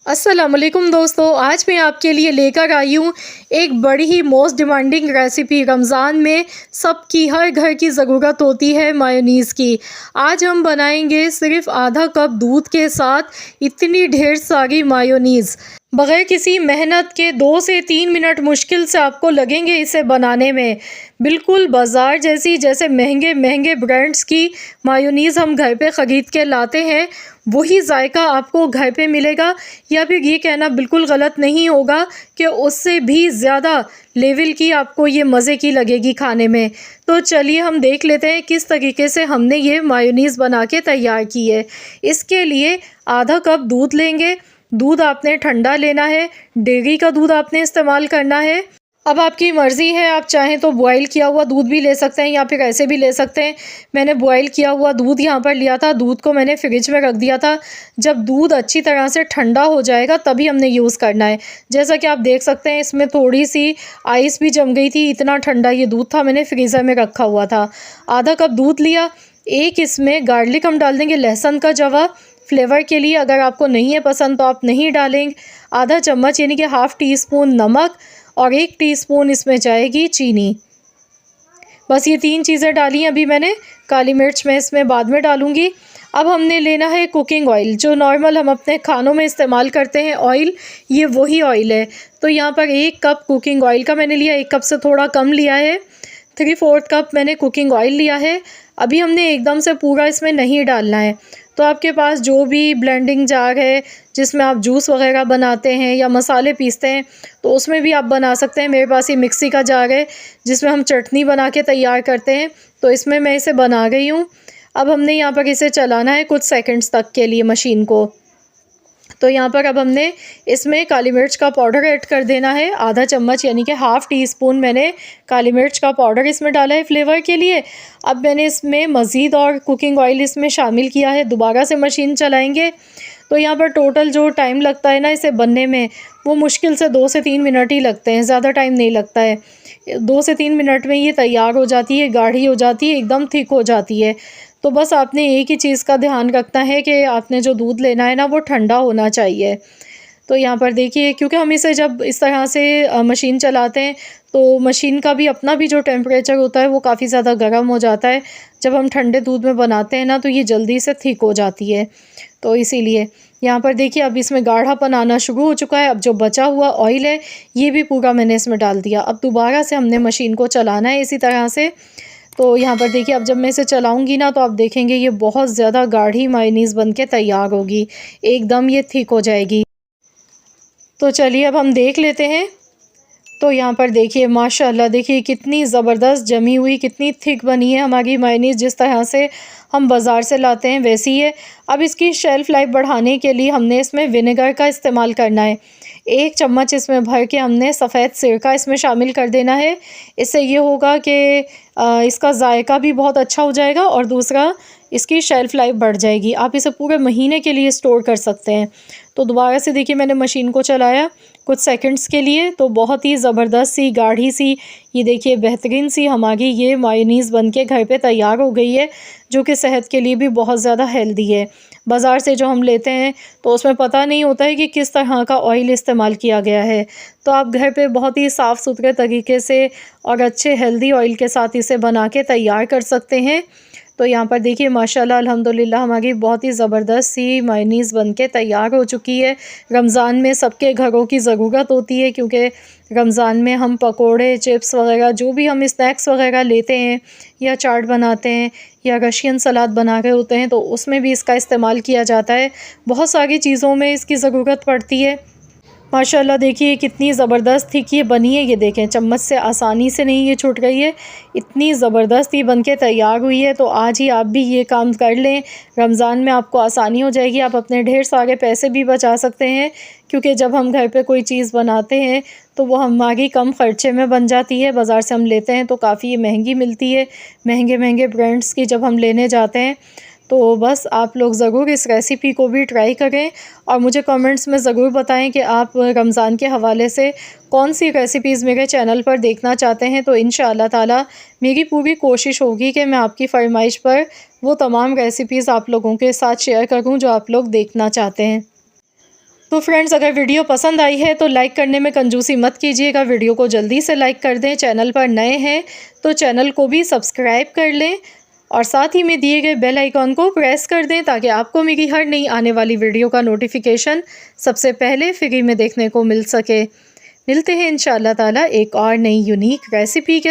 अस्सलाम वालेकुम दोस्तों, आज मैं आपके लिए लेकर आई हूँ एक बड़ी ही मोस्ट डिमांडिंग रेसिपी। रमज़ान में सबकी हर घर की ज़रूरत होती है मायोनीज़ की। आज हम बनाएंगे सिर्फ़ आधा कप दूध के साथ इतनी ढेर सारी मायोनीज़। बग़ैर किसी मेहनत के 2 से 3 मिनट मुश्किल से आपको लगेंगे इसे बनाने में। बिल्कुल बाज़ार जैसी, जैसे महंगे महंगे ब्रांड्स की मायोनीज़ हम घर पे ख़रीद के लाते हैं, वही जायका आपको घर पे मिलेगा। या फिर ये कहना बिल्कुल गलत नहीं होगा कि उससे भी ज़्यादा लेवल की आपको ये मज़े की लगेगी खाने में। तो चलिए हम देख लेते हैं किस तरीके से हमने ये मायोनीज़ बना के तैयार की है। इसके लिए आधा कप दूध लेंगे। दूध आपने ठंडा लेना है, डेयरी का दूध आपने इस्तेमाल करना है। अब आपकी मर्ज़ी है, आप चाहें तो बॉयल किया हुआ दूध भी ले सकते हैं या फिर ऐसे भी ले सकते हैं। मैंने बॉयल किया हुआ दूध यहाँ पर लिया था। दूध को मैंने फ्रिज में रख दिया था। जब दूध अच्छी तरह से ठंडा हो जाएगा तभी हमने यूज़ करना है। जैसा कि आप देख सकते हैं इसमें थोड़ी सी आइस भी जम गई थी, इतना ठंडा ये दूध था, मैंने फ्रीज़र में रखा हुआ था। आधा कप दूध लिया। एक इसमें गार्लिक हम डाल देंगे, लहसुन का जवा फ्लेवर के लिए। अगर आपको नहीं है पसंद तो आप नहीं डालेंगे। आधा चम्मच यानी कि हाफ़ टी स्पून नमक और 1 टीस्पून इसमें जाएगी चीनी। बस ये 3 चीज़ें डाली अभी मैंने। काली मिर्च मैं इसमें बाद में डालूँगी। अब हमने लेना है कुकिंग ऑयल, जो नॉर्मल हम अपने खानों में इस्तेमाल करते हैं ऑयल, ये वही ऑयल है। तो यहाँ पर 1 कप कुकिंग ऑयल का मैंने लिया, 1 कप से थोड़ा कम लिया है। 3/4 कप मैंने कुकिंग ऑयल लिया है। अभी हमने एकदम से पूरा इसमें नहीं डालना है। तो आपके पास जो भी ब्लेंडिंग जार है जिसमें आप जूस वगैरह बनाते हैं या मसाले पीसते हैं, तो उसमें भी आप बना सकते हैं। मेरे पास ये मिक्सी का जार है जिसमें हम चटनी बना के तैयार करते हैं, तो इसमें मैं इसे बना गई हूँ। अब हमने यहाँ पर इसे चलाना है कुछ सेकंड्स तक के लिए मशीन को। तो यहाँ पर अब हमने इसमें काली मिर्च का पाउडर ऐड कर देना है, आधा चम्मच यानी कि हाफ़ टी स्पून मैंने काली मिर्च का पाउडर इसमें डाला है फ्लेवर के लिए। अब मैंने इसमें मज़ीद और कुकिंग ऑयल इसमें शामिल किया है। दोबारा से मशीन चलाएंगे तो यहाँ पर टोटल जो टाइम लगता है ना इसे बनने में, वो मुश्किल से 2 से 3 मिनट ही लगते हैं, ज़्यादा टाइम नहीं लगता है। 2 से 3 मिनट में ये तैयार हो जाती है, गाढ़ी हो जाती है, एकदम थिक हो जाती है। तो बस आपने एक ही चीज़ का ध्यान रखना है कि आपने जो दूध लेना है ना वो ठंडा होना चाहिए। तो यहाँ पर देखिए, क्योंकि हम इसे जब इस तरह से मशीन चलाते हैं तो मशीन का भी अपना भी जो टेम्परेचर होता है वो काफ़ी ज़्यादा गर्म हो जाता है। जब हम ठंडे दूध में बनाते हैं ना तो ये जल्दी से थिक हो जाती है। तो इसीलिए यहाँ पर देखिए अब इसमें गाढ़ापन आना शुरू हो चुका है। अब जो बचा हुआ ऑयल है ये भी पूरा मैंने इसमें डाल दिया। अब दोबारा से हमने मशीन को चलाना है इसी तरह से। तो यहाँ पर देखिए अब जब मैं इसे चलाऊंगी ना तो आप देखेंगे ये बहुत ज़्यादा गाढ़ी मायोनीज़ बन के तैयार होगी, एकदम ये थिक हो जाएगी। तो चलिए अब हम देख लेते हैं। तो यहाँ पर देखिए माशाल्लाह, देखिए कितनी ज़बरदस्त जमी हुई, कितनी थिक बनी है हमारी मायोनीज़। जिस तरह से हम बाज़ार से लाते हैं वैसी है। अब इसकी शेल्फ़ लाइफ बढ़ाने के लिए हमने इसमें विनेगर का इस्तेमाल करना है। 1 चम्मच इसमें भर के हमने सफ़ेद सिरका इसमें शामिल कर देना है। इससे ये होगा कि इसका जायका भी बहुत अच्छा हो जाएगा और दूसरा इसकी शेल्फ़ लाइफ बढ़ जाएगी। आप इसे पूरे महीने के लिए स्टोर कर सकते हैं। तो दोबारा से देखिए मैंने मशीन को चलाया कुछ सेकंड्स के लिए, तो बहुत ही ज़बरदस्त सी गाढ़ी सी, ये देखिए बेहतरीन सी हमारी ये मायोनीज़ बन के घर पे तैयार हो गई है, जो कि सेहत के लिए भी बहुत ज़्यादा हेल्दी है। बाज़ार से जो हम लेते हैं तो उसमें पता नहीं होता है कि किस तरह का ऑयल इस्तेमाल किया गया है। तो आप घर पे बहुत ही साफ़ सुथरे तरीके से और अच्छे हेल्दी ऑयल के साथ इसे बना के तैयार कर सकते हैं। तो यहाँ पर देखिए माशाल्लाह अल्हम्दुलिल्लाह हमारी बहुत ही ज़बरदस्त सी मायोनीज़ बन के तैयार हो चुकी है। रमज़ान में सबके घरों की ज़रूरत होती है, क्योंकि रमज़ान में हम पकोड़े, चिप्स वगैरह जो भी हम स्नैक्स वगैरह लेते हैं या चाट बनाते हैं या रशियन सलाद बना रहे होते हैं तो उसमें भी इसका इस्तेमाल किया जाता है। बहुत सारी चीज़ों में इसकी ज़रूरत पड़ती है। माशाल्लाह देखिए कितनी ज़बरदस्त थिक ये बनी है। ये देखें चम्मच से आसानी से नहीं ये छूट रही है, इतनी ज़बरदस्त ये बन के तैयार हुई है। तो आज ही आप भी ये काम कर लें, रमज़ान में आपको आसानी हो जाएगी। आप अपने ढेर सारे पैसे भी बचा सकते हैं, क्योंकि जब हम घर पे कोई चीज़ बनाते हैं तो वो हमारी कम ख़र्चे में बन जाती है। बाज़ार से हम लेते हैं तो काफ़ी महंगी मिलती है, महंगे महंगे ब्रांड्स की जब हम लेने जाते हैं। तो बस आप लोग ज़रूर इस रेसिपी को भी ट्राई करें और मुझे कमेंट्स में ज़रूर बताएं कि आप रमज़ान के हवाले से कौन सी रेसिपीज़ मेरे चैनल पर देखना चाहते हैं। तो इंशाअल्लाह ताला मेरी पूरी कोशिश होगी कि मैं आपकी फ़रमाइश पर वो तमाम रेसिपीज़ आप लोगों के साथ शेयर करूं जो आप लोग देखना चाहते हैं। तो फ्रेंड्स, अगर वीडियो पसंद आई है तो लाइक करने में कंजूसी मत कीजिएगा। वीडियो को जल्दी से लाइक कर दें। चैनल पर नए हैं तो चैनल को भी सब्सक्राइब कर लें और साथ ही में दिए गए बेल आइकॉन को प्रेस कर दें ताकि आपको मेरी हर नई आने वाली वीडियो का नोटिफिकेशन सबसे पहले फ्री में देखने को मिल सके। मिलते हैं इंशाअल्लाह ताला एक और नई यूनिक रेसिपी के